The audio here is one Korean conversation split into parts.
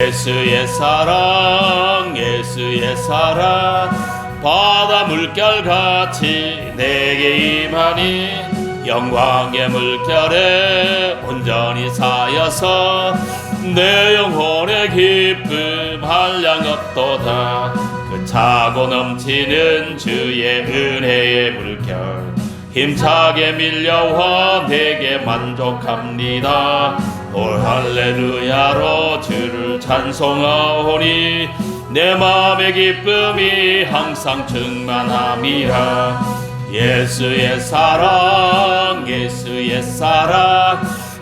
예수의 사랑 예수의 사랑 바다 물결같이 내게 임하니 영광의 물결에 온전히 쌓여서 내 영혼의 기쁨 한량없도다. 그 차고 넘치는 주의 은혜의 물결 힘차게 밀려와 내게 만족합니다. 올 할렐루야로 주를 찬송하오니 내 마음의 기쁨이 항상 충만함이라. 예수의 사랑 예수의 사랑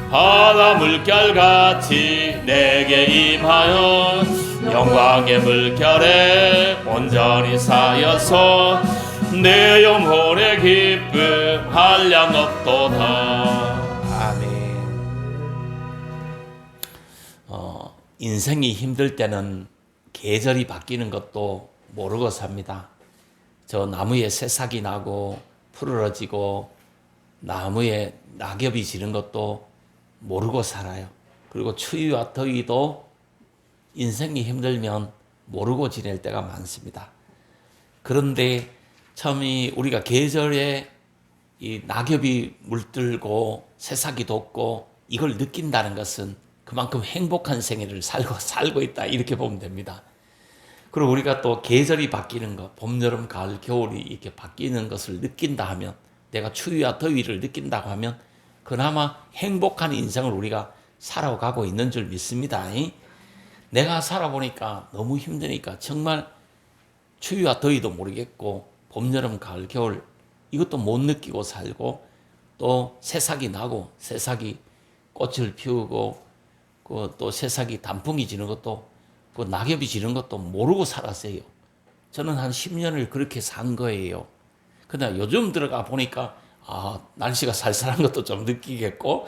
바다 물결같이 내게 임하여 영광의 물결에 온전히 쌓여서 내 영혼의 기쁨 한량없도다. 아멘. 인생이 힘들 때는 계절이 바뀌는 것도 모르고 삽니다. 저 나무에 새싹이 나고 푸르러지고 나무에 낙엽이 지는 것도 모르고 살아요. 그리고 추위와 더위도 인생이 힘들면 모르고 지낼 때가 많습니다. 그런데 참 우리가 계절에 이 낙엽이 물들고 새싹이 돋고 이걸 느낀다는 것은 그만큼 행복한 생애를 살고 있다, 이렇게 보면 됩니다. 그리고 우리가 또 계절이 바뀌는 것, 봄, 여름, 가을, 겨울이 이렇게 바뀌는 것을 느낀다 하면, 내가 추위와 더위를 느낀다고 하면 그나마 행복한 인생을 우리가 살아가고 있는 줄 믿습니다. 내가 살아보니까 너무 힘드니까 정말 추위와 더위도 모르겠고 봄, 여름, 가을, 겨울 이것도 못 느끼고 살고, 또 새싹이 나고 새싹이 꽃을 피우고 또 새싹이 단풍이 지는 것도 그 낙엽이 지는 것도 모르고 살았어요. 저는 한 10년을 그렇게 산 거예요. 근데 요즘 들어가 보니까 날씨가 쌀쌀한 것도 좀 느끼겠고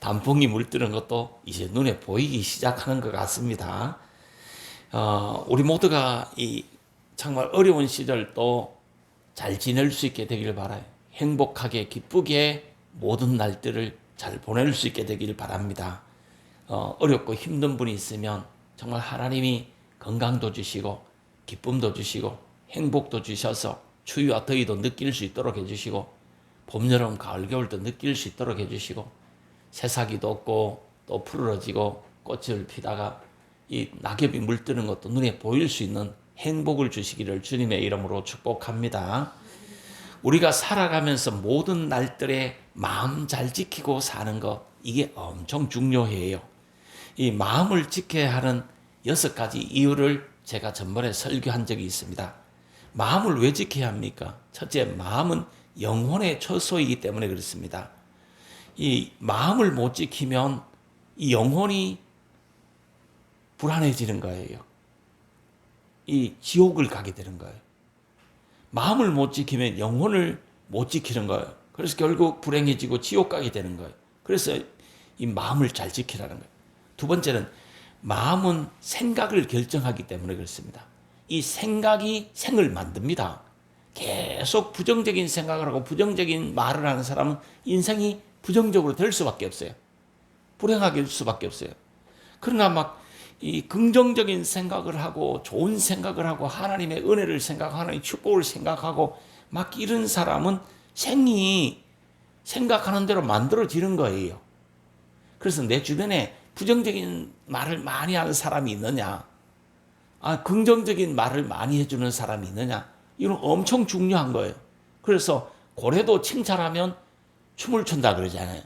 단풍이 물드는 것도 이제 눈에 보이기 시작하는 것 같습니다. 우리 모두가 이 정말 어려운 시절도 잘 지낼 수 있게 되길 바라요. 행복하게 기쁘게 모든 날들을 잘 보낼 수 있게 되길 바랍니다. 어렵고 힘든 분이 있으면 정말 하나님이 건강도 주시고 기쁨도 주시고 행복도 주셔서 추위와 더위도 느낄 수 있도록 해주시고 봄, 여름, 가을, 겨울도 느낄 수 있도록 해주시고 새싹이 돋고 또 푸르러지고 꽃을 피다가 이 낙엽이 물드는 것도 눈에 보일 수 있는 행복을 주시기를 주님의 이름으로 축복합니다. 우리가 살아가면서 모든 날들에 마음 잘 지키고 사는 것, 이게 엄청 중요해요. 이 마음을 지켜야 하는 6가지 이유를 제가 전번에 설교한 적이 있습니다. 마음을 왜 지켜야 합니까? 첫째, 마음은 영혼의 처소이기 때문에 그렇습니다. 이 마음을 못 지키면 이 영혼이 불안해지는 거예요. 이 지옥을 가게 되는 거예요. 마음을 못 지키면 영혼을 못 지키는 거예요. 그래서 결국 불행해지고 지옥 가게 되는 거예요. 그래서 이 마음을 잘 지키라는 거예요. 두 번째는 마음은 생각을 결정하기 때문에 그렇습니다. 이 생각이 생을 만듭니다. 계속 부정적인 생각을 하고 부정적인 말을 하는 사람은 인생이 부정적으로 될 수밖에 없어요. 불행하게 될 수밖에 없어요. 그러나 막 이 긍정적인 생각을 하고 좋은 생각을 하고 하나님의 은혜를 생각하고 하나님의 축복을 생각하고 막 이런 사람은 생이 생각하는 대로 만들어지는 거예요. 그래서 내 주변에 부정적인 말을 많이 하는 사람이 있느냐, 긍정적인 말을 많이 해주는 사람이 있느냐, 이건 엄청 중요한 거예요. 그래서 고래도 칭찬하면 춤을 춘다 그러잖아요.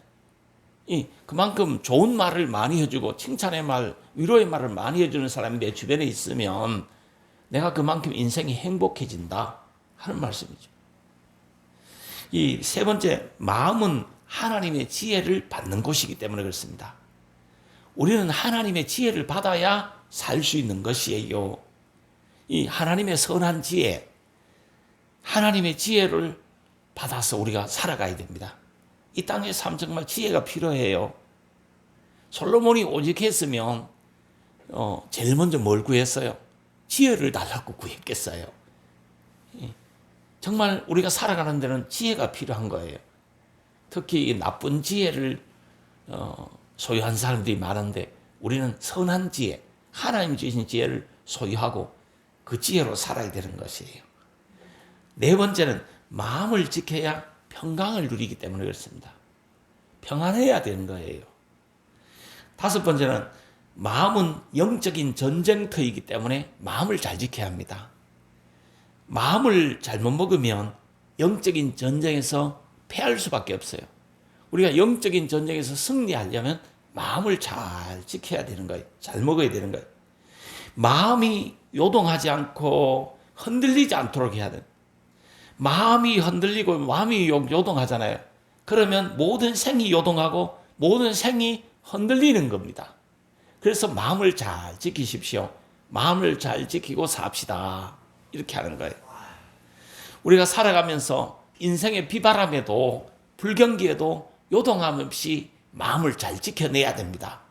그만큼 좋은 말을 많이 해주고 칭찬의 말, 위로의 말을 많이 해주는 사람이 내 주변에 있으면 내가 그만큼 인생이 행복해진다 하는 말씀이죠. 이 세 번째, 마음은 하나님의 지혜를 받는 곳이기 때문에 그렇습니다. 우리는 하나님의 지혜를 받아야 살 수 있는 것이에요. 이 하나님의 선한 지혜, 하나님의 지혜를 받아서 우리가 살아가야 됩니다. 이 땅의 삶 정말 지혜가 필요해요. 솔로몬이 오직했으면 제일 먼저 뭘 구했어요? 지혜를 달라고 구했겠어요. 정말 우리가 살아가는 데는 지혜가 필요한 거예요. 특히 이 나쁜 지혜를 소유한 사람들이 많은데 우리는 선한 지혜, 하나님 주신 지혜를 소유하고 그 지혜로 살아야 되는 것이에요. 네 번째는 마음을 지켜야 평강을 누리기 때문에 그렇습니다. 평안해야 되는 거예요. 다섯 번째는 마음은 영적인 전쟁터이기 때문에 마음을 잘 지켜야 합니다. 마음을 잘못 먹으면 영적인 전쟁에서 패할 수밖에 없어요. 우리가 영적인 전쟁에서 승리하려면 마음을 잘 지켜야 되는 거예요. 잘 먹어야 되는 거예요. 마음이 요동하지 않고 흔들리지 않도록 해야 돼요. 마음이 흔들리고 마음이 요동하잖아요. 그러면 모든 생이 요동하고 모든 생이 흔들리는 겁니다. 그래서 마음을 잘 지키십시오. 마음을 잘 지키고 삽시다. 이렇게 하는 거예요. 우리가 살아가면서 인생의 비바람에도 불경기에도 요동함 없이 마음을 잘 지켜내야 됩니다.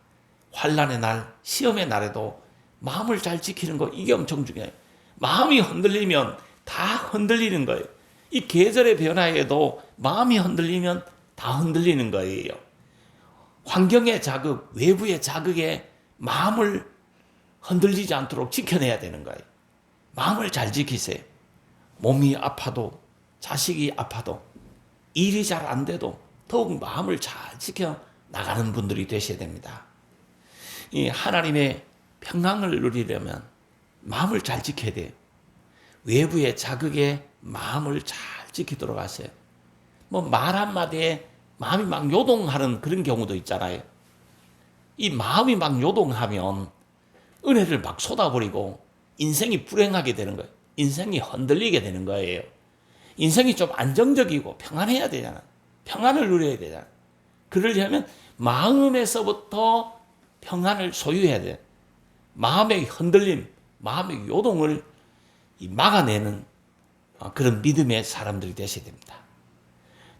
환난의 날, 시험의 날에도 마음을 잘 지키는 거, 이게 엄청 중요해요. 마음이 흔들리면 다 흔들리는 거예요. 이 계절의 변화에도 마음이 흔들리면 다 흔들리는 거예요. 환경의 자극, 외부의 자극에 마음을 흔들리지 않도록 지켜내야 되는 거예요. 마음을 잘 지키세요. 몸이 아파도, 자식이 아파도, 일이 잘 안 돼도 더욱 마음을 잘 지켜 나가는 분들이 되셔야 됩니다. 이 하나님의 평강을 누리려면 마음을 잘 지켜야 돼요. 외부의 자극에 마음을 잘 지키도록 하세요. 뭐 말 한마디에 마음이 막 요동하는 그런 경우도 있잖아요. 이 마음이 막 요동하면 은혜를 막 쏟아버리고 인생이 불행하게 되는 거예요. 인생이 흔들리게 되는 거예요. 인생이 좀 안정적이고 평안해야 되잖아. 평안을 누려야 되잖아. 그러려면 마음에서부터 평안을 소유해야 돼. 마음의 흔들림, 마음의 요동을 막아내는 그런 믿음의 사람들이 되셔야 됩니다.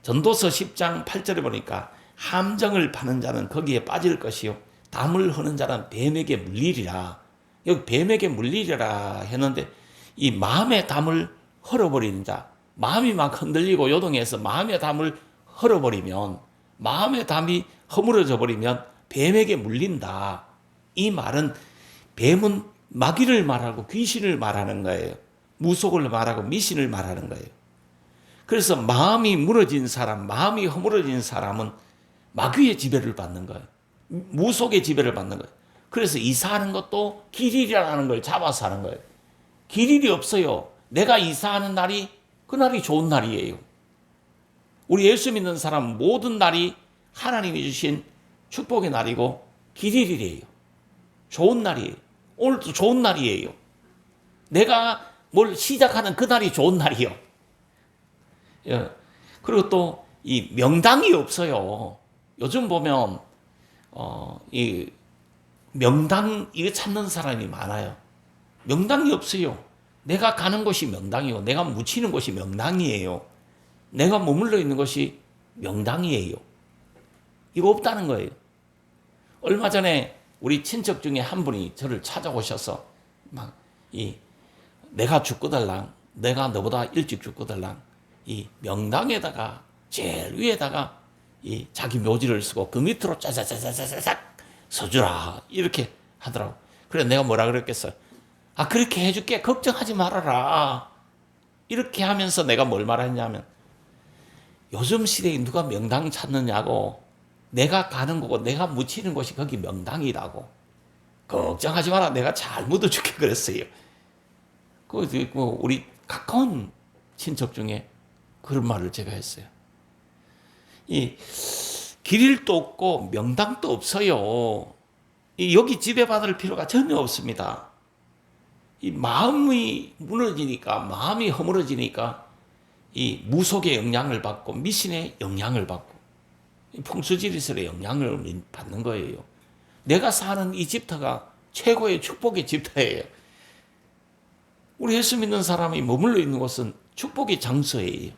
전도서 10장 8절에 보니까 함정을 파는 자는 거기에 빠질 것이요 담을 허는 자는 뱀에게 물리리라. 여기 뱀에게 물리리라 했는데 이 마음의 담을 헐어버리는 자, 마음이 막 흔들리고 요동해서 마음의 담을 헐어버리면, 마음의 담이 허물어져 버리면 뱀에게 물린다. 이 말은 뱀은 마귀를 말하고 귀신을 말하는 거예요. 무속을 말하고 미신을 말하는 거예요. 그래서 마음이 무너진 사람, 마음이 허물어진 사람은 마귀의 지배를 받는 거예요. 무속의 지배를 받는 거예요. 그래서 이사하는 것도 길일이라는 걸 잡아서 하는 거예요. 길일이 없어요. 내가 이사하는 날이 그날이 좋은 날이에요. 우리 예수 믿는 사람 모든 날이 하나님이 주신 축복의 날이고 길일이에요. 좋은 날이에요. 오늘도 좋은 날이에요. 내가 뭘 시작하는 그날이 좋은 날이요. 그리고 또 이 명당이 없어요. 요즘 보면 이 명당 이거 찾는 사람이 많아요. 명당이 없어요. 내가 가는 곳이 명당이고 내가 묻히는 곳이 명당이에요. 내가 머물러 있는 곳이 명당이에요. 이거 없다는 거예요. 얼마 전에 우리 친척 중에 한 분이 저를 찾아오셔서 내가 죽거들랑, 내가 너보다 일찍 죽거들랑 이 명당에다가 제일 위에다가 이 자기 묘지를 쓰고 그 밑으로 짜자자자자작 서주라 이렇게 하더라고. 그래 내가 뭐라 그랬겠어요? 그렇게 해줄게. 걱정하지 말아라. 이렇게 하면서 내가 뭘 말했냐면 요즘 시대에 누가 명당 찾느냐고, 내가 가는 거고 내가 묻히는 곳이 거기 명당이라고. 걱정하지 마라. 내가 잘 묻어줄게 그랬어요. 우리 가까운 친척 중에 그런 말을 제가 했어요. 이 길일도 없고 명당도 없어요. 여기 지배받을 필요가 전혀 없습니다. 이 마음이 무너지니까, 마음이 허물어지니까 이 무속의 영향을 받고 미신의 영향을 받고 풍수지리설의 영향을 받는 거예요. 내가 사는 이 집터가 최고의 축복의 집터예요. 우리 예수 믿는 사람이 머물러 있는 곳은 축복의 장소예요.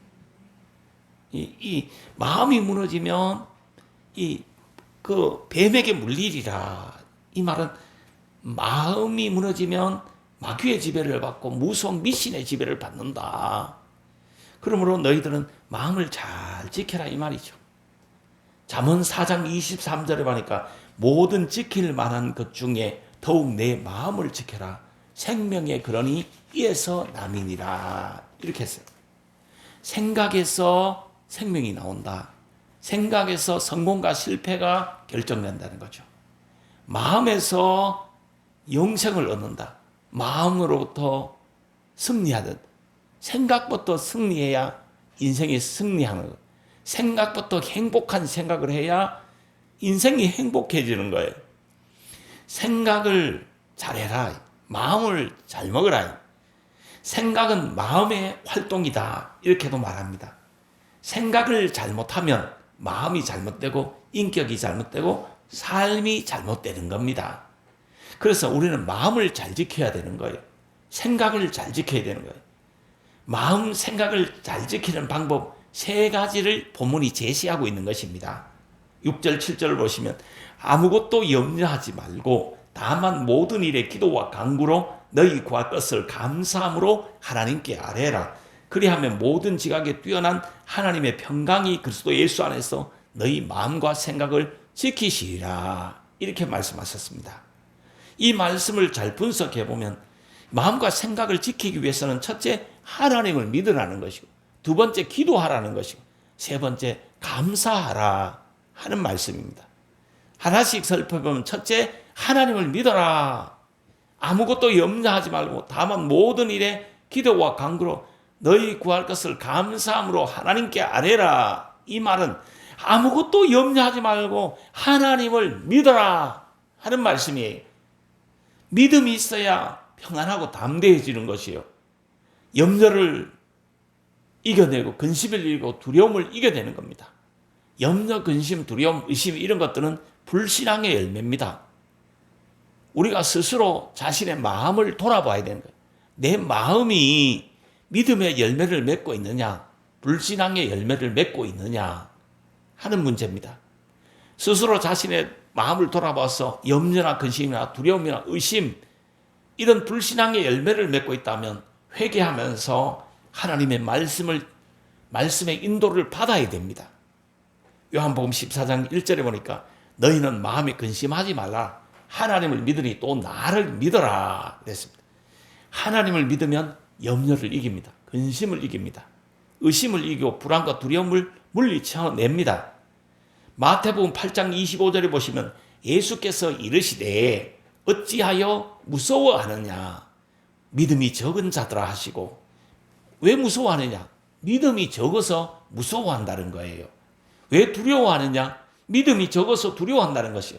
이 마음이 무너지면 그 뱀에게 물리리라. 이 말은 마음이 무너지면 마귀의 지배를 받고 무속 미신의 지배를 받는다. 그러므로 너희들은 마음을 잘 지켜라 이 말이죠. 잠언 4장 23절에 보니까 모든 지킬 만한 것 중에 더욱 내 마음을 지켜라. 생명의 근원이 이에서 남이니라. 이렇게 했어요. 생각에서 생명이 나온다. 생각에서 성공과 실패가 결정된다는 거죠. 마음에서 영생을 얻는다. 마음으로부터 승리하듯 생각부터 승리해야 인생이 승리하는 것. 생각부터 행복한 생각을 해야 인생이 행복해지는 거예요. 생각을 잘해라. 마음을 잘 먹어라. 생각은 마음의 활동이다. 이렇게도 말합니다. 생각을 잘못하면 마음이 잘못되고 인격이 잘못되고 삶이 잘못되는 겁니다. 그래서 우리는 마음을 잘 지켜야 되는 거예요. 생각을 잘 지켜야 되는 거예요. 마음 생각을 잘 지키는 방법 3가지를 본문이 제시하고 있는 것입니다. 6절 7절을 보시면 아무것도 염려하지 말고 다만 모든 일에 기도와 간구로 너희 구할 것을 감사함으로 하나님께 아뢰라. 그리하면 모든 지각에 뛰어난 하나님의 평강이 그리스도 예수 안에서 너희 마음과 생각을 지키시리라. 이렇게 말씀하셨습니다. 이 말씀을 잘 분석해 보면 마음과 생각을 지키기 위해서는 첫째 하나님을 믿으라는 것이고, 두 번째 기도하라는 것이고, 세 번째 감사하라 하는 말씀입니다. 하나씩 살펴보면 첫째 하나님을 믿어라. 아무것도 염려하지 말고 다만 모든 일에 기도와 간구로 너희 구할 것을 감사함으로 하나님께 아뢰라. 이 말은 아무것도 염려하지 말고 하나님을 믿어라 하는 말씀이에요. 믿음이 있어야 평안하고 담대해지는 것이요. 염려를 이겨내고 근심을 이기고 두려움을 이겨내는 겁니다. 염려, 근심, 두려움, 의심 이런 것들은 불신앙의 열매입니다. 우리가 스스로 자신의 마음을 돌아봐야 되는 거예요. 내 마음이 믿음의 열매를 맺고 있느냐, 불신앙의 열매를 맺고 있느냐 하는 문제입니다. 스스로 자신의 마음을 돌아봐서 염려나 근심이나 두려움이나 의심 이런 불신앙의 열매를 맺고 있다면 회개하면서 하나님의 말씀의 인도를 받아야 됩니다. 요한복음 14장 1절에 보니까 너희는 마음에 근심하지 말라. 하나님을 믿으니 또 나를 믿어라 그랬습니다. 하나님을 믿으면 염려를 이깁니다. 근심을 이깁니다. 의심을 이기고 불안과 두려움을 물리쳐냅니다. 마태복음 8장 25절에 보시면 예수께서 이르시되 어찌하여 무서워하느냐 믿음이 적은 자들아 하시고, 왜 무서워하느냐? 믿음이 적어서 무서워한다는 거예요. 왜 두려워하느냐? 믿음이 적어서 두려워한다는 것이요.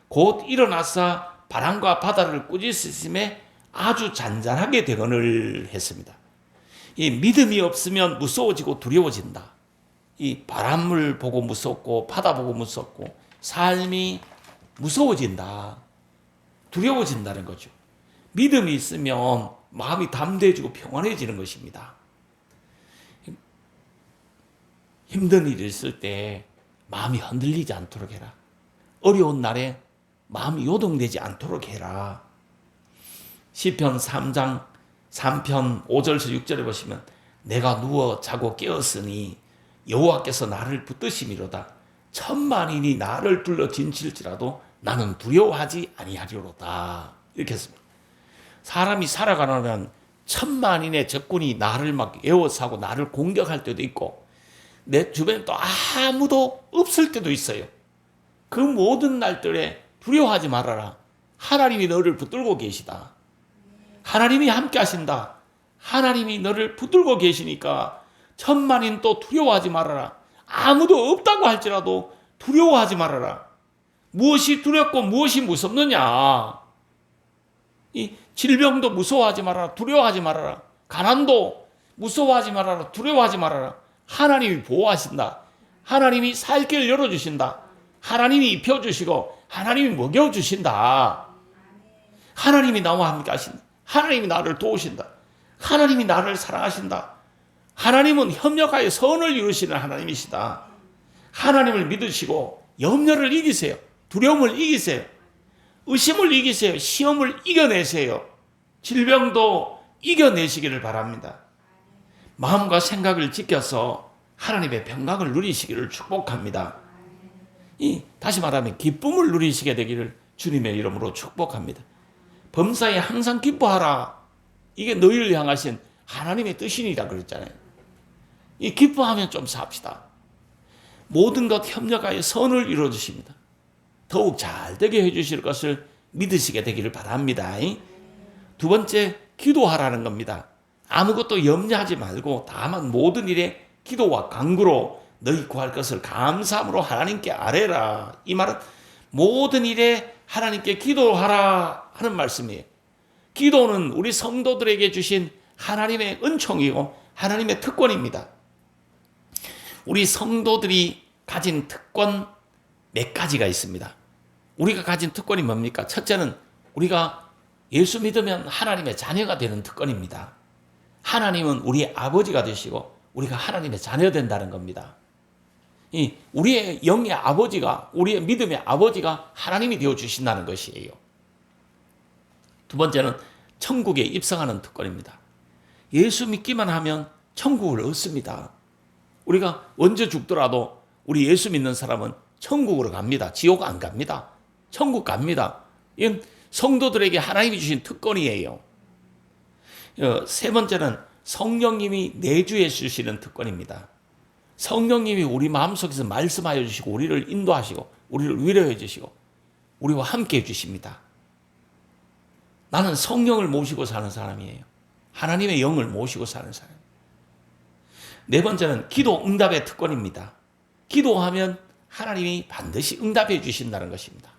곧 일어나서 바람과 바다를 꾸짖으심에 아주 잔잔하게 되거늘 했습니다. 이 믿음이 없으면 무서워지고 두려워진다. 이 바람을 보고 무섭고 바다 보고 무섭고 삶이 무서워진다. 두려워진다는 거죠. 믿음이 있으면 마음이 담대해지고 평안해지는 것입니다. 힘든 일이 있을 때 마음이 흔들리지 않도록 해라. 어려운 날에 마음이 요동되지 않도록 해라. 시편 3장 3편 5절에서 6절에 보시면 내가 누워 자고 깨었으니 여호와께서 나를 붙드심이로다. 천만인이 나를 둘러 진칠지라도 나는 두려워하지 아니하리로다. 이렇게 했습니다. 사람이 살아가려면 천만인의 적군이 나를 막 에워싸고 나를 공격할 때도 있고 내 주변에 또 아무도 없을 때도 있어요. 그 모든 날들에 두려워하지 말아라. 하나님이 너를 붙들고 계시다. 하나님이 함께 하신다. 하나님이 너를 붙들고 계시니까 천만인 또 두려워하지 말아라. 아무도 없다고 할지라도 두려워하지 말아라. 무엇이 두렵고 무엇이 무섭느냐? 이 질병도 무서워하지 말아라. 두려워하지 말아라. 가난도 무서워하지 말아라. 두려워하지 말아라. 하나님이 보호하신다. 하나님이 살 길을 열어주신다. 하나님이 입혀주시고 하나님이 먹여주신다. 하나님이 나와 함께 하신다. 하나님이 나를 도우신다. 하나님이 나를 사랑하신다. 하나님은 협력하여 선을 이루시는 하나님이시다. 하나님을 믿으시고 염려를 이기세요. 두려움을 이기세요. 의심을 이기세요. 시험을 이겨내세요. 질병도 이겨내시기를 바랍니다. 마음과 생각을 지켜서 하나님의 평강을 누리시기를 축복합니다. 다시 말하면 기쁨을 누리시게 되기를 주님의 이름으로 축복합니다. 범사에 항상 기뻐하라. 이게 너희를 향하신 하나님의 뜻이니라 그랬잖아요. 이 기뻐하면 좀 삽시다. 모든 것 협력하여 선을 이루어주십니다. 더욱 잘 되게 해주실 것을 믿으시게 되기를 바랍니다. 두 번째, 기도하라는 겁니다. 아무것도 염려하지 말고 다만 모든 일에 기도와 간구로 너희 구할 것을 감사함으로 하나님께 아뢰라. 이 말은 모든 일에 하나님께 기도하라 하는 말씀이에요. 기도는 우리 성도들에게 주신 하나님의 은총이고 하나님의 특권입니다. 우리 성도들이 가진 특권 몇 가지가 있습니다. 우리가 가진 특권이 뭡니까? 첫째는 우리가 예수 믿으면 하나님의 자녀가 되는 특권입니다. 하나님은 우리 아버지가 되시고 우리가 하나님의 자녀 된다는 겁니다. 우리의 영의 아버지가, 우리의 믿음의 아버지가 하나님이 되어 주신다는 것이에요. 두 번째는 천국에 입성하는 특권입니다. 예수 믿기만 하면 천국을 얻습니다. 우리가 언제 죽더라도 우리 예수 믿는 사람은 천국으로 갑니다. 지옥 안 갑니다. 천국 갑니다. 이건 성도들에게 하나님이 주신 특권이에요. 세 번째는 성령님이 내주해 주시는 특권입니다. 성령님이 우리 마음속에서 말씀하여 주시고 우리를 인도하시고 우리를 위로해 주시고 우리와 함께 해 주십니다. 나는 성령을 모시고 사는 사람이에요. 하나님의 영을 모시고 사는 사람. 네 번째는 기도 응답의 특권입니다. 기도하면 하나님이 반드시 응답해 주신다는 것입니다.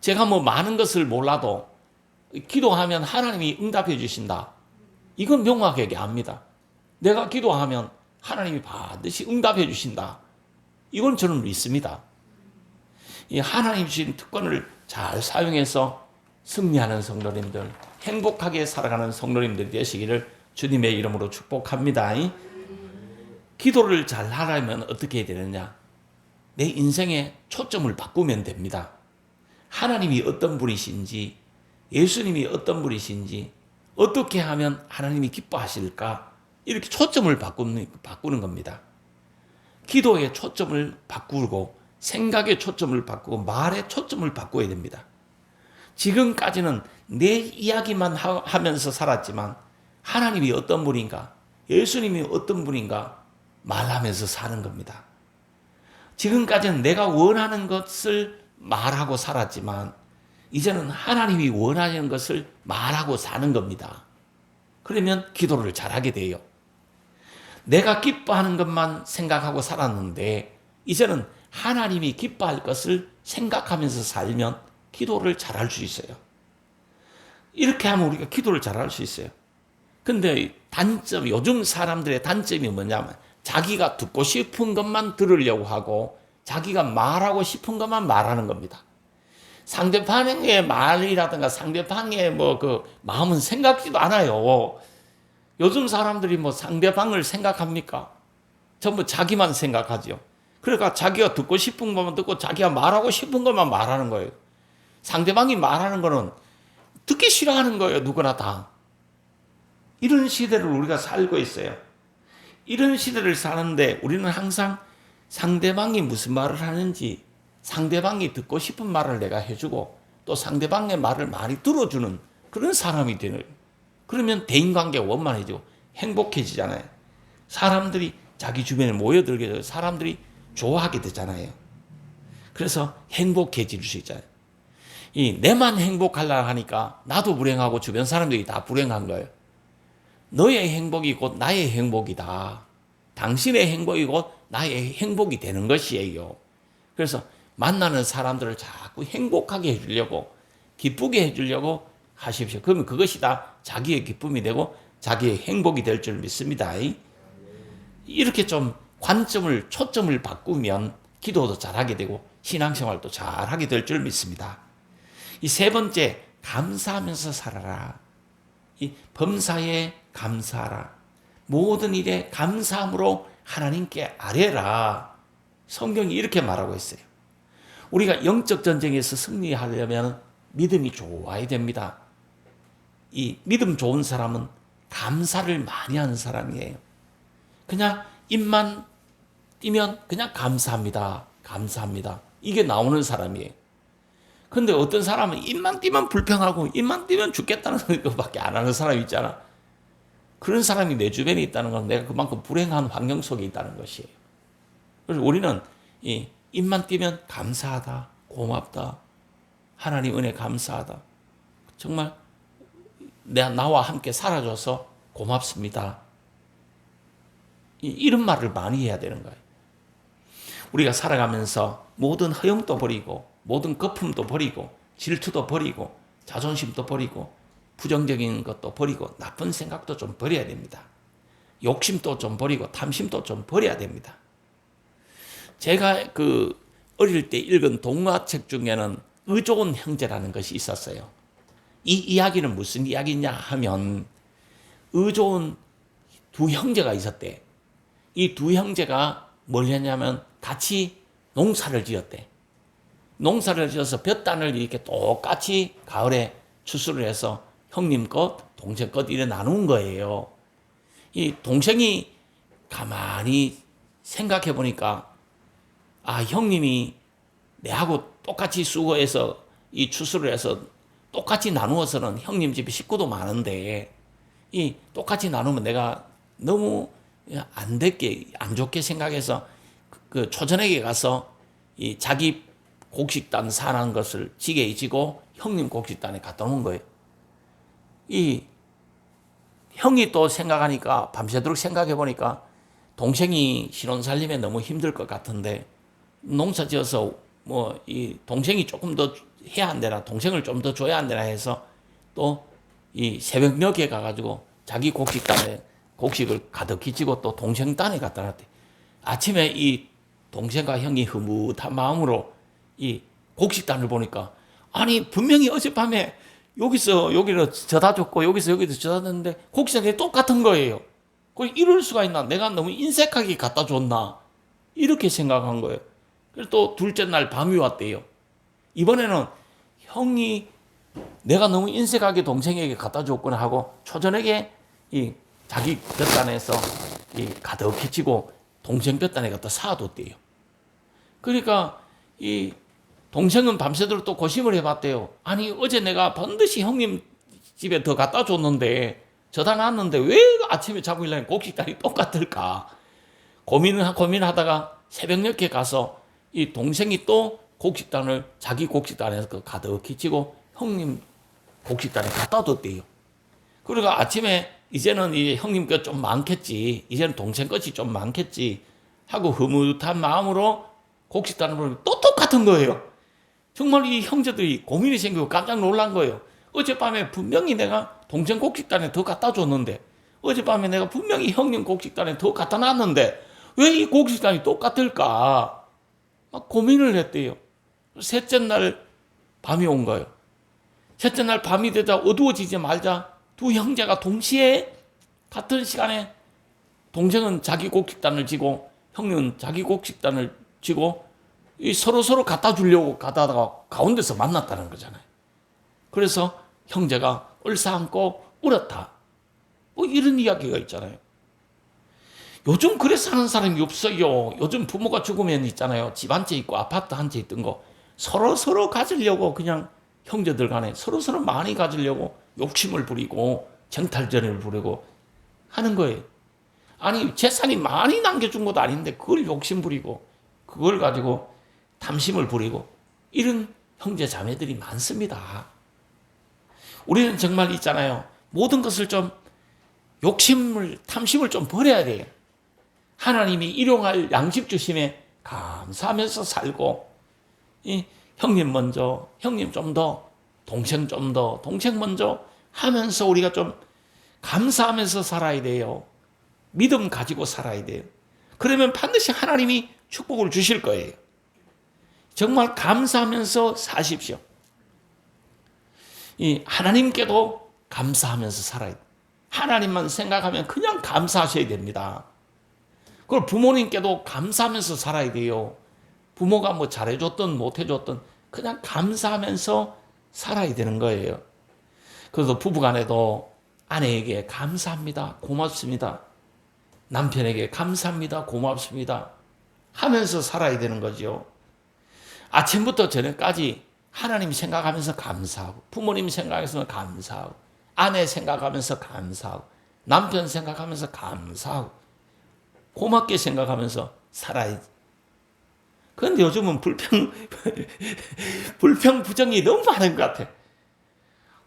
제가 많은 것을 몰라도 기도하면 하나님이 응답해 주신다. 이건 명확하게 압니다. 내가 기도하면 하나님이 반드시 응답해 주신다. 이건 저는 믿습니다. 이 하나님 주신 특권을 잘 사용해서 승리하는 성도님들, 행복하게 살아가는 성도님들이 되시기를 주님의 이름으로 축복합니다. 기도를 잘 하려면 어떻게 해야 되느냐? 내 인생의 초점을 바꾸면 됩니다. 하나님이 어떤 분이신지, 예수님이 어떤 분이신지, 어떻게 하면 하나님이 기뻐하실까? 이렇게 초점을 바꾸는 겁니다. 기도의 초점을 바꾸고 생각의 초점을 바꾸고 말의 초점을 바꿔야 됩니다. 지금까지는 내 이야기만 하면서 살았지만 하나님이 어떤 분인가, 예수님이 어떤 분인가 말하면서 사는 겁니다. 지금까지는 내가 원하는 것을 말하고 살았지만 이제는 하나님이 원하는 것을 말하고 사는 겁니다. 그러면 기도를 잘하게 돼요. 내가 기뻐하는 것만 생각하고 살았는데 이제는 하나님이 기뻐할 것을 생각하면서 살면 기도를 잘할 수 있어요. 이렇게 하면 우리가 기도를 잘할 수 있어요. 근데 요즘 사람들의 단점이 뭐냐면 자기가 듣고 싶은 것만 들으려고 하고 자기가 말하고 싶은 것만 말하는 겁니다. 상대방의 말이라든가 상대방의 마음은 생각지도 않아요. 요즘 사람들이 상대방을 생각합니까? 전부 자기만 생각하죠. 그러니까 자기가 듣고 싶은 것만 듣고 자기가 말하고 싶은 것만 말하는 거예요. 상대방이 말하는 거는 듣기 싫어하는 거예요. 누구나 다. 이런 시대를 우리가 살고 있어요. 이런 시대를 사는데 우리는 항상 상대방이 무슨 말을 하는지 상대방이 듣고 싶은 말을 내가 해주고 또 상대방의 말을 많이 들어주는 그런 사람이 되는 거예요. 그러면 대인관계가 원만해지고 행복해지잖아요. 사람들이 자기 주변에 모여들게 되고 사람들이 좋아하게 되잖아요. 그래서 행복해질 수 있잖아요. 내만 행복하려고 하니까 나도 불행하고 주변 사람들이 다 불행한 거예요. 너의 행복이 곧 나의 행복이다. 당신의 행복이 곧 나의 행복이 되는 것이에요. 그래서 만나는 사람들을 자꾸 행복하게 해주려고 기쁘게 해주려고 하십시오. 그러면 그것이 다 자기의 기쁨이 되고 자기의 행복이 될 줄 믿습니다. 이렇게 좀 초점을 바꾸면 기도도 잘하게 되고 신앙생활도 잘하게 될 줄 믿습니다. 이 세 번째, 감사하면서 살아라. 이 범사에 감사하라. 모든 일에 감사함으로 하나님께 아뢰라. 성경이 이렇게 말하고 있어요. 우리가 영적 전쟁에서 승리하려면 믿음이 좋아야 됩니다. 이 믿음 좋은 사람은 감사를 많이 하는 사람이에요. 그냥 입만 띄면 그냥 감사합니다. 감사합니다. 이게 나오는 사람이에요. 근데 어떤 사람은 입만 띄면 불평하고 입만 띄면 죽겠다는 것밖에 안 하는 사람이 있잖아. 그런 사람이 내 주변에 있다는 건 내가 그만큼 불행한 환경 속에 있다는 것이에요. 그래서 우리는 이 입만 띄면 감사하다, 고맙다, 하나님 은혜 감사하다. 정말 나와 함께 살아줘서 고맙습니다. 이런 말을 많이 해야 되는 거예요. 우리가 살아가면서 모든 허영도 버리고 모든 거품도 버리고 질투도 버리고 자존심도 버리고 부정적인 것도 버리고 나쁜 생각도 좀 버려야 됩니다. 욕심도 좀 버리고 탐심도 좀 버려야 됩니다. 제가 어릴 때 읽은 동화책 중에는 의좋은 형제라는 것이 있었어요. 이 이야기는 무슨 이야기냐 하면 의좋은 두 형제가 있었대. 이 두 형제가 뭘 했냐면 같이 농사를 지었대. 농사를 지어서 볕단을 이렇게 똑같이 가을에 추수를 해서 형님 것, 동생 것 이래 나눈 거예요. 이 동생이 가만히 생각해 보니까 형님이 내하고 똑같이 수고해서 이 추수를 해서 똑같이 나누어서는 형님 집에 식구도 많은데 이 똑같이 나누면 내가 너무 안 좋게 생각해서 그 초전에게 가서 이 자기 곡식단 사는 것을 지게 지고 형님 곡식단에 갖다 놓은 거예요. 이 형이 또 생각하니까 밤새도록 생각해 보니까 동생이 신혼살림에 너무 힘들 것 같은데 농사 지어서 이 동생이 조금 더 해야 안 되나, 동생을 좀 더 줘야 안 되나 해서 또 이 새벽녘에 가가지고 자기 곡식단에 곡식을 가득히 지고 또 동생 딴에 갖다 놨대. 아침에 이 동생과 형이 흐뭇한 마음으로 이 곡식단을 보니까 분명히 어젯밤에 여기를 저다 줬고 여기도 저다 줬는데 곡식단이 똑같은 거예요. 이럴 수가 있나? 내가 너무 인색하게 갖다 줬나? 이렇게 생각한 거예요. 그래서 또 둘째 날 밤이 왔대요. 이번에는 형이 내가 너무 인색하게 동생에게 갖다 줬구나 하고 초저녁에 이 자기 볕단에서 이 가득히 치고 동생 볕단에 갖다 쌓아뒀대요. 그러니까 이 동생은 밤새도록 또 고심을 해봤대요. 어제 내가 반드시 형님 집에 더 갖다 줬는데 저다 놨는데 왜 아침에 자고 일어나면 곡식단이 똑같을까? 고민하다가 새벽녘에 가서 이 동생이 또 곡식단을 자기 곡식단에서 가득히 치고 형님 곡식단에 갖다 뒀대요. 그러니까 아침에 이제는 이 형님 것 좀 많겠지, 이제는 동생 것이 좀 많겠지 하고 흐뭇한 마음으로 곡식단을 보면 또 똑같은 거예요. 정말 이 형제들이 고민이 생기고 깜짝 놀란 거예요. 어젯밤에 분명히 내가 동생 곡식단에 더 갖다 줬는데, 어젯밤에 내가 분명히 형님 곡식단에 더 갖다 놨는데 왜 이 곡식단이 똑같을까? 막 고민을 했대요. 셋째 날 밤이 온 거예요. 셋째 날 밤이 되자 어두워지지 말자 두 형제가 동시에 같은 시간에 동생은 자기 곡식단을 지고 형님은 자기 곡식단을 지고 서로 갖다 주려고 가다가 가운데서 만났다는 거잖아요. 그래서 형제가 얼싸안고 울었다. 이런 이야기가 있잖아요. 요즘 그래 사는 사람이 없어요. 요즘 부모가 죽으면 있잖아요. 집 한 채 있고 아파트 한 채 있던 거 서로 가지려고 그냥 형제들 간에 서로 많이 가지려고 욕심을 부리고 정탈전을 부리고 하는 거예요. 재산이 많이 남겨준 것도 아닌데 그걸 욕심 부리고 그걸 가지고 탐심을 부리고 이런 형제 자매들이 많습니다. 우리는 정말 있잖아요. 모든 것을 좀 탐심을 좀 버려야 돼요. 하나님이 일용할 양식 주심에 감사하면서 살고 형님 먼저, 형님 좀 더, 동생 좀 더, 동생 먼저 하면서 우리가 좀 감사하면서 살아야 돼요. 믿음 가지고 살아야 돼요. 그러면 반드시 하나님이 축복을 주실 거예요. 정말 감사하면서 사십시오. 하나님께도 감사하면서 살아야 돼요. 하나님만 생각하면 그냥 감사하셔야 됩니다. 그리고 부모님께도 감사하면서 살아야 돼요. 부모가 잘해줬든 못해줬든 그냥 감사하면서 살아야 되는 거예요. 그래서 부부간에도 아내에게 감사합니다, 고맙습니다, 남편에게 감사합니다, 고맙습니다 하면서 살아야 되는 거죠. 아침부터 저녁까지 하나님 생각하면서 감사하고, 부모님 생각하면서 감사하고, 아내 생각하면서 감사하고, 남편 생각하면서 감사하고, 고맙게 생각하면서 살아야지. 그런데 요즘은 불평부정이 너무 많은 것 같아.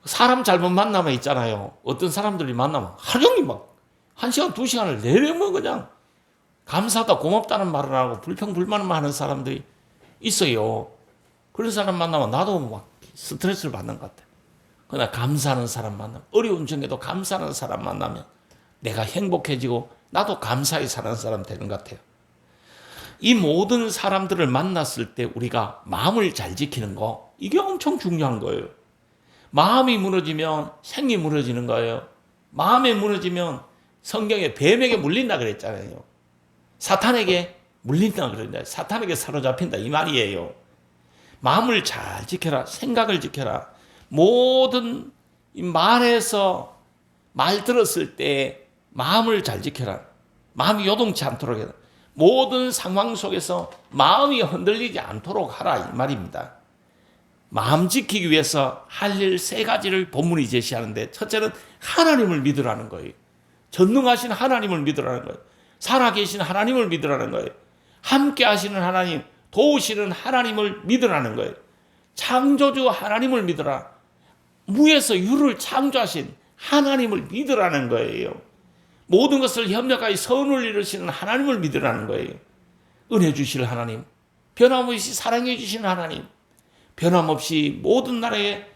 사람 잘못 만나면 있잖아요. 어떤 사람들이 만나면 하루 종일 막 1시간, 2시간을 내려면 그냥 감사하다, 고맙다는 말을 하고 불평불만만 하는 사람들이 있어요. 그런 사람 만나면 나도 막 스트레스를 받는 것 같아. 그러나 감사하는 사람 만나면, 어려운 중에도 감사하는 사람 만나면 내가 행복해지고 나도 감사히 사는 사람 되는 것 같아요. 이 모든 사람들을 만났을 때 우리가 마음을 잘 지키는 거, 이게 엄청 중요한 거예요. 마음이 무너지면 생이 무너지는 거예요. 마음이 무너지면 성경에 뱀에게 물린다 그랬잖아요. 사탄에게 물린다 그랬는데 사탄에게 사로잡힌다 이 말이에요. 마음을 잘 지켜라. 생각을 지켜라. 모든 말에서 말 들었을 때 마음을 잘 지켜라. 마음이 요동치 않도록 해라. 모든 상황 속에서 마음이 흔들리지 않도록 하라 이 말입니다. 마음 지키기 위해서 할 일 3가지를 본문이 제시하는데, 첫째는 하나님을 믿으라는 거예요. 전능하신 하나님을 믿으라는 거예요. 살아계신 하나님을 믿으라는 거예요. 함께 하시는 하나님, 도우시는 하나님을 믿으라는 거예요. 창조주 하나님을 믿으라. 무에서 유를 창조하신 하나님을 믿으라는 거예요. 모든 것을 협력하여 선을 이루시는 하나님을 믿으라는 거예요. 은혜 주실 하나님, 변함없이 사랑해 주시는 하나님, 변함없이 모든 나라의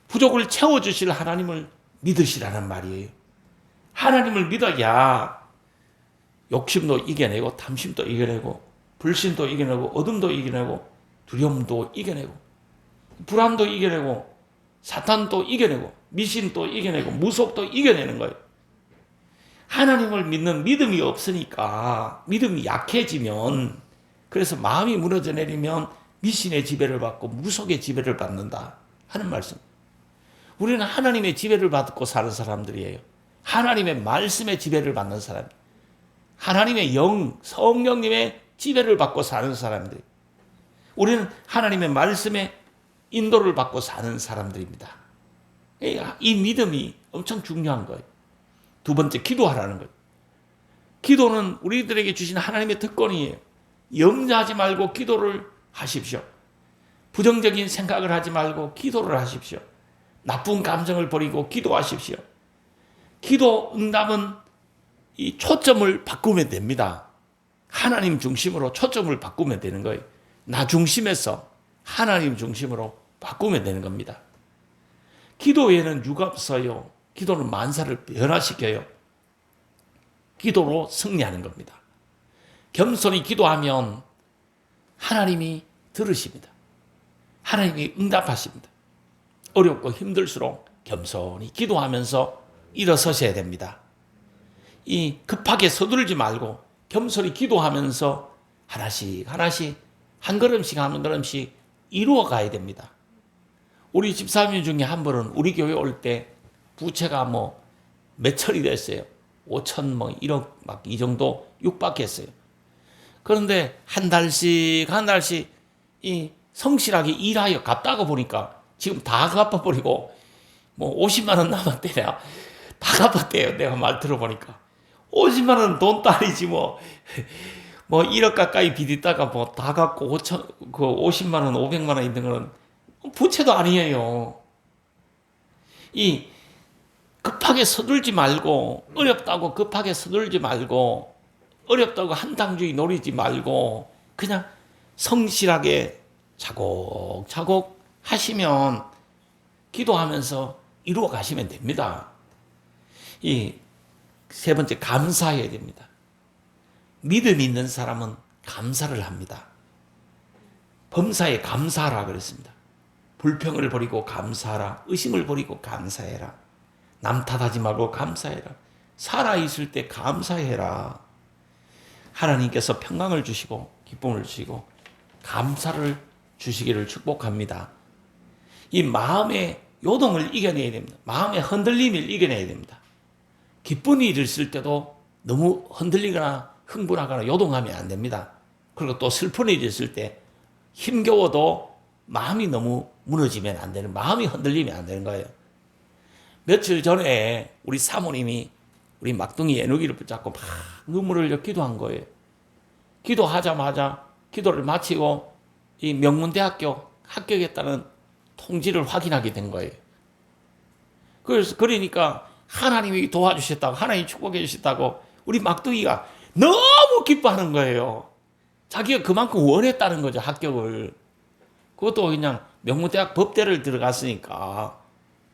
부족을 채워주실 하나님을 믿으시라는 말이에요. 하나님을 믿어야 욕심도 이겨내고, 탐심도 이겨내고, 불신도 이겨내고, 어둠도 이겨내고, 두려움도 이겨내고, 불안도 이겨내고, 사탄도 이겨내고, 미신도 이겨내고, 무속도 이겨내는 거예요. 하나님을 믿는 믿음이 없으니까, 믿음이 약해지면, 그래서 마음이 무너져 내리면 미신의 지배를 받고 무속의 지배를 받는다 하는 말씀. 우리는 하나님의 지배를 받고 사는 사람들이에요. 하나님의 말씀의 지배를 받는 사람, 하나님의 영, 성령님의 지배를 받고 사는 사람들. 우리는 하나님의 말씀의 인도를 받고 사는 사람들입니다. 이 믿음이 엄청 중요한 거예요. 두 번째, 기도하라는 거예요. 기도는 우리들에게 주신 하나님의 특권이에요. 염려하지 말고 기도를 하십시오. 부정적인 생각을 하지 말고 기도를 하십시오. 나쁜 감정을 버리고 기도하십시오. 기도 응답은 이 초점을 바꾸면 됩니다. 하나님 중심으로 초점을 바꾸면 되는 거예요. 나 중심에서 하나님 중심으로 바꾸면 되는 겁니다. 기도에는 유가 없어요. 기도는 만사를 변화시켜요. 기도로 승리하는 겁니다. 겸손히 기도하면 하나님이 들으십니다. 하나님이 응답하십니다. 어렵고 힘들수록 겸손히 기도하면서 일어서셔야 됩니다. 이 급하게 서두르지 말고 겸손히 기도하면서 하나씩 하나씩 한 걸음씩 한 걸음씩 이루어 가야 됩니다. 우리 집사님 중에 한 분은 우리 교회 올 때 부채가 뭐 몇천이 됐어요. 5천 뭐 1억 막 이 정도 육박했어요. 그런데 한 달씩 이 성실하게 일하여 갚다가 보니까 지금 다 갚아버리고 뭐 50만 원 남았대요. 다 갚았대요. 내가 말 들어보니까 50만 원 돈도 아니지 뭐 1억 가까이 빚있다가 뭐 다 갚고 50만 원 500만 원 있는 거는 부채도 아니에요. 이 급하게 서둘지 말고, 어렵다고 급하게 서둘지 말고, 어렵다고 한탕주의 노리지 말고 그냥 성실하게 차곡차곡 하시면 기도하면서 이루어 가시면 됩니다. 이 세 번째, 감사해야 됩니다. 믿음이 있는 사람은 감사를 합니다. 범사에 감사하라 그랬습니다. 불평을 버리고 감사하라. 의심을 버리고 감사해라. 남 탓하지 말고 감사해라. 살아있을 때 감사해라. 하나님께서 평강을 주시고 기쁨을 주시고 감사를 주시기를 축복합니다. 이 마음의 요동을 이겨내야 됩니다. 마음의 흔들림을 이겨내야 됩니다. 기쁜 일이 있을 때도 너무 흔들리거나 흥분하거나 요동하면 안 됩니다. 그리고 또 슬픈 일이 있을 때 힘겨워도 마음이 너무 무너지면 안 되는, 마음이 흔들리면 안 되는 거예요. 며칠 전에 우리 사모님이 우리 막둥이 예누기를 붙잡고 막 눈물을 흘려 기도한 거예요. 기도하자마자 기도를 마치고 이 명문대학교 합격했다는 통지를 확인하게 된 거예요. 그러니까 하나님이 도와주셨다고, 하나님이 축복해 주셨다고 우리 막둥이가 너무 기뻐하는 거예요. 자기가 그만큼 원했다는 거죠, 합격을. 그것도 그냥 명문대학 법대를 들어갔으니까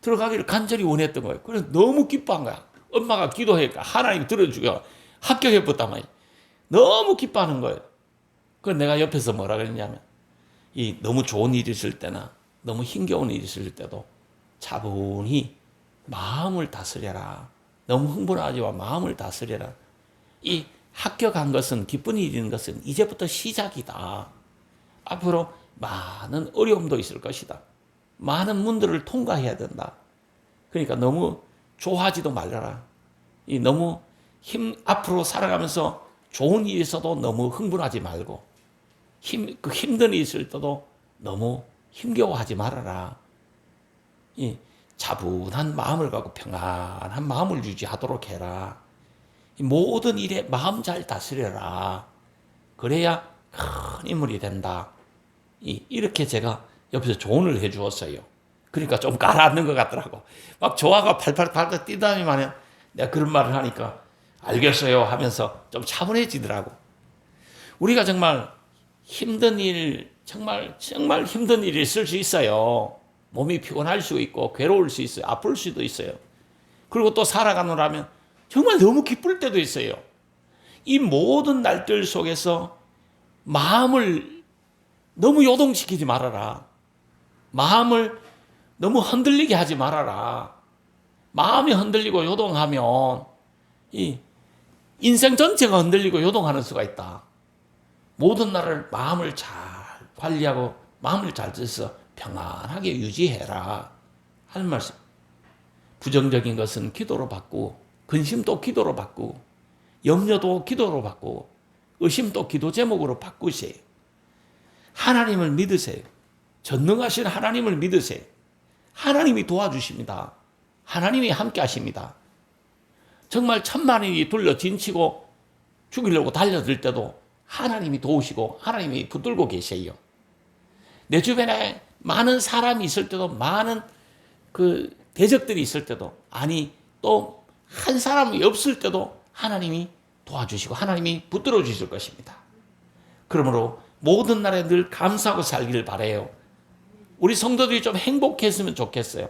들어가기를 간절히 원했던 거예요. 그래서 너무 기뻐한 거야. 엄마가 기도하니까 하나님이 들어주고 합격해봤단 말이에요. 너무 기뻐하는 거예요. 그래서 내가 옆에서 뭐라 그랬냐면, 이 너무 좋은 일이 있을 때나 너무 힘겨운 일이 있을 때도 차분히 마음을 다스려라. 너무 흥분하지 마. 마음을 다스려라. 이 합격한 것은, 기쁜 일인 것은 이제부터 시작이다. 앞으로 많은 어려움도 있을 것이다. 많은 문들을 통과해야 된다. 그러니까 너무 좋아하지도 말라라. 이 너무 앞으로 살아가면서 좋은 일이 있어도 너무 흥분하지 말고, 그 힘든 일이 있을 때도 너무 힘겨워하지 말아라. 이 차분한 마음을 갖고 평안한 마음을 유지하도록 해라. 이 모든 일에 마음 잘 다스려라. 그래야 큰 인물이 된다. 이렇게 제가 옆에서 조언을 해 주었어요. 그러니까 좀 가라앉는 것 같더라고. 막 조화가 팔팔 뛰다니만 내가 그런 말을 하니까 알겠어요 하면서 좀 차분해지더라고. 우리가 정말 힘든 일, 정말 힘든 일이 있을 수 있어요. 몸이 피곤할 수 있고 괴로울 수 있어요. 아플 수도 있어요. 그리고 또 살아가느라면 정말 너무 기쁠 때도 있어요. 이 모든 날들 속에서 마음을 너무 요동시키지 말아라. 마음을 너무 흔들리게 하지 말아라. 마음이 흔들리고 요동하면 이 인생 전체가 흔들리고 요동하는 수가 있다. 모든 날을 마음을 잘 관리하고 마음을 잘 써서 평안하게 유지해라 하는 말씀. 부정적인 것은 기도로 바꾸고, 근심도 기도로 바꾸고, 염려도 기도로 바꾸고, 의심도 기도 제목으로 바꾸세요. 하나님을 믿으세요. 전능하신 하나님을 믿으세요. 하나님이 도와주십니다. 하나님이 함께 하십니다. 정말 천만인이 둘러 진치고 죽이려고 달려들 때도 하나님이 도우시고 하나님이 붙들고 계세요. 내 주변에 많은 사람이 있을 때도, 많은 그 대적들이 있을 때도, 아니 또 한 사람이 없을 때도 하나님이 도와주시고 하나님이 붙들어 주실 것입니다. 그러므로 모든 날에 늘 감사하고 살기를 바라요. 우리 성도들이 좀 행복했으면 좋겠어요.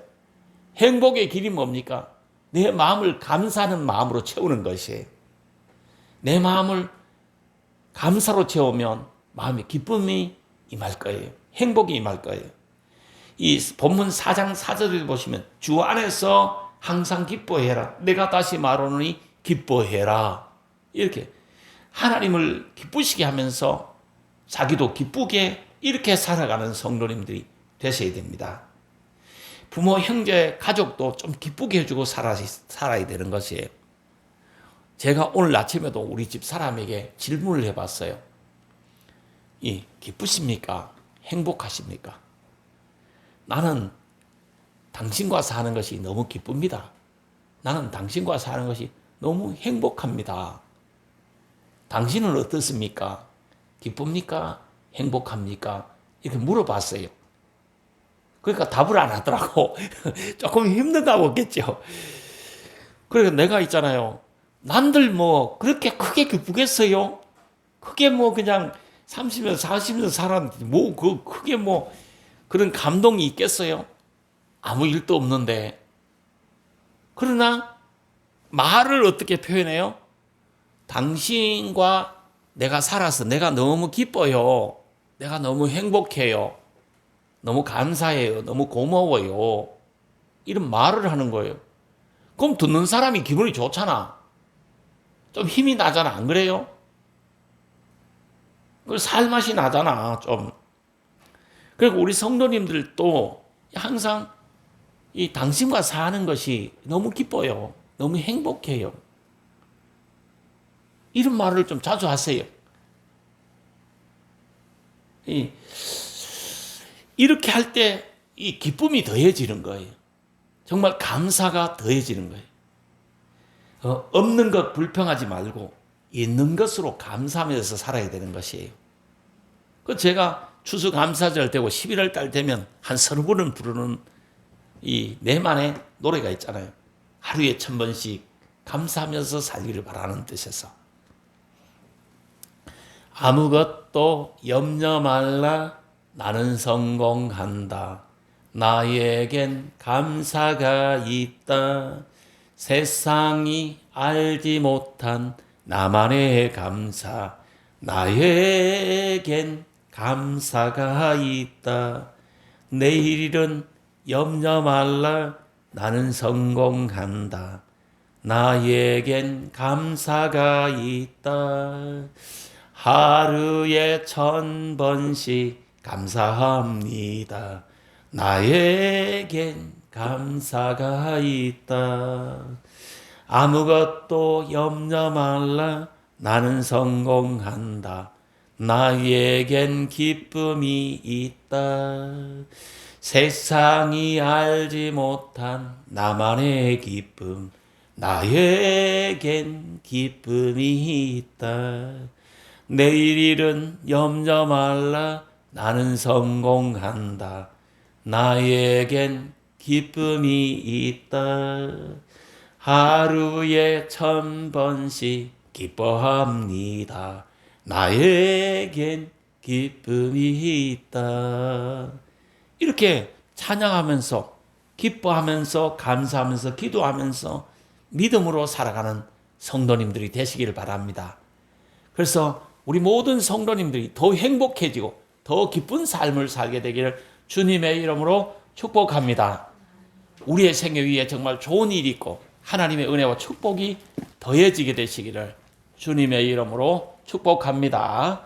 행복의 길이 뭡니까? 내 마음을 감사하는 마음으로 채우는 것이에요. 내 마음을 감사로 채우면 마음에 기쁨이 임할 거예요. 행복이 임할 거예요. 이 본문 4장 4절을 보시면 주 안에서 항상 기뻐해라. 내가 다시 말하노니 기뻐해라. 이렇게 하나님을 기쁘시게 하면서 자기도 기쁘게 이렇게 살아가는 성도님들이 되셔야 됩니다. 부모, 형제, 가족도 좀 기쁘게 해주고 살아야 되는 것이에요. 제가 오늘 아침에도 우리 집 사람에게 질문을 해봤어요. 기쁘십니까? 행복하십니까? 나는 당신과 사는 것이 너무 기쁩니다. 나는 당신과 사는 것이 너무 행복합니다. 당신은 어떻습니까? 기쁩니까? 행복합니까? 이렇게 물어봤어요. 그러니까 답을 안 하더라고. 조금 힘든가 보겠죠. 그러니까 내가 있잖아요. 남들 뭐 그렇게 크게 기쁘겠어요? 크게 뭐 그냥 30년, 40년 살았는데 뭐 크게 뭐 그런 감동이 있겠어요? 아무 일도 없는데. 그러나 말을 어떻게 표현해요? 당신과 내가 살아서 내가 너무 기뻐요. 내가 너무 행복해요. 너무 감사해요. 너무 고마워요. 이런 말을 하는 거예요. 그럼 듣는 사람이 기분이 좋잖아. 좀 힘이 나잖아. 안 그래요? 그 살맛이 나잖아. 좀. 그리고 우리 성도님들도 항상 이 당신과 사는 것이 너무 기뻐요. 너무 행복해요. 이런 말을 좀 자주 하세요. 이렇게 할 때 이 기쁨이 더해지는 거예요. 정말 감사가 더해지는 거예요. 없는 것 불평하지 말고 있는 것으로 감사하면서 살아야 되는 것이에요. 그 제가 추수감사절 되고 11월 달 되면 한 서너 번은 부르는 이 내만의 노래가 있잖아요. 하루에 1000번씩 감사하면서 살기를 바라는 뜻에서. 아무것도 염려 말라 나는 성공한다. 나에겐 감사가 있다. 세상이 알지 못한 나만의 감사. 나에겐 감사가 있다. 내일 일은 염려 말라 나는 성공한다. 나에겐 감사가 있다. 하루에 1000번씩 감사합니다. 나에겐 감사가 있다. 아무것도 염려 말라 나는 성공한다. 나에겐 기쁨이 있다. 세상이 알지 못한 나만의 기쁨. 나에겐 기쁨이 있다. 내일 일은 염려 말라 나는 성공한다. 나에겐 기쁨이 있다. 하루에 1000번씩 기뻐합니다. 나에겐 기쁨이 있다. 이렇게 찬양하면서 기뻐하면서 감사하면서 기도하면서 믿음으로 살아가는 성도님들이 되시기를 바랍니다. 그래서 우리 모든 성도님들이 더 행복해지고 더 기쁜 삶을 살게 되기를 주님의 이름으로 축복합니다. 우리의 생애 위에 정말 좋은 일이 있고 하나님의 은혜와 축복이 더해지게 되시기를 주님의 이름으로 축복합니다.